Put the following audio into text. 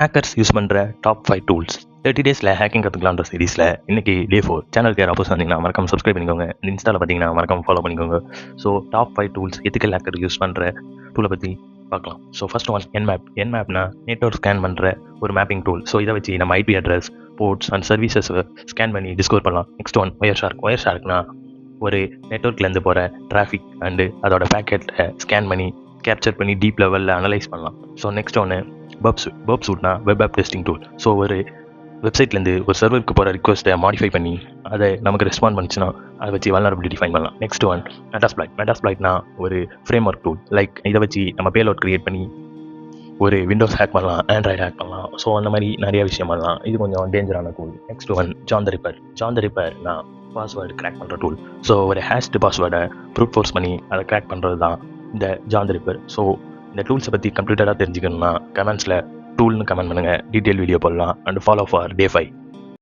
Hackers use பண்ணுற top 5 tools 30 டேஸில் hacking கற்றுக்கலான்ற சீரீஸில் இன்னைக்கு டே 4 சேனலுக்கு யார் ஆப்போஸ் வந்தீங்கன்னா மறக்காம சப்ஸ்கிரைப் பண்ணிக்கோங்க. இன்ஸ்டாவில் பார்த்தீங்கன்னா மறக்காம ஃபாலோ பண்ணிக்கோங்க. So top 5 tools ethical hacker use பண்ணுற டூலை பற்றி பார்க்கலாம். ஸோ ஃபர்ஸ்ட் ஒன் என்மேப்னா நெட்வொர்க் ஸ்கேன் பண்ணுற ஒரு மேப்பிங் டூல். ஸோ இதை வச்சு நம்ம IP address, ports and services scan பண்ணி டிஸ்கவர் பண்ணலாம். நெக்ஸ்ட் ஒன் ஒயர் ஷார்க்னா ஒரு நெட்வொர்க்லேருந்து போகிற டிராஃபிக் அண்டு அதோட பேக்கெட்டை ஸ்கேன் பண்ணி கேப்சர் பண்ணி டீப் லெவலில் அனலைஸ் பண்ணலாம். ஸோ நெக்ஸ்ட் ஒன்று பர்ப் சூட்னா web app testing tool. So ஒரு வெப்சைட்லேருந்து ஒரு சர்வருக்கு போகிற ரிக்வஸ்ட்டை மாடிஃபை பண்ணி அதை நமக்கு ரெஸ்பாண்ட் பண்ணிச்சுன்னா அதை வச்சு வல்னரபிலிட்டி ஃபைன் பண்ணலாம். நெக்ஸ்ட் ஒன் மெட்டாஸ்ப்ளாய்ட்னா ஒரு ஃப்ரேம் ஒர்க் டூல். லைக் இதை வச்சு நம்ம பேலோட் கிரியேட் பண்ணி ஒரு விண்டோஸ் ஹேக் பண்ணலாம், ஆண்ட்ராய்டு ஹேக் பண்ணலாம். ஸோ அந்த மாதிரி நிறைய விஷயம் பண்ணலாம். இது கொஞ்சம் டேஞ்சரான tool. Next one John the ரிப்பர்னா பாஸ்வேர்டு கிராக் பண்ணுற டூல். ஸோ ஒரு ஹேஷ்டு பாஸ்வேர்டை ப்ரூட் ஃபோர்ஸ் பண்ணி அதை கிராக் பண்ணுறது தான் இந்த ஜான் த ரிப்பர். ஸோ இந்த டூல்ஸை பற்றி கம்ப்ளீட்டடாக தெரிஞ்சுக்கணும்னா கமெண்ட்ஸில் டூல்னு கமெண்ட் பண்ணுங்கள். டீட்டெயில் வீடியோ போடலாம். And follow for day 5.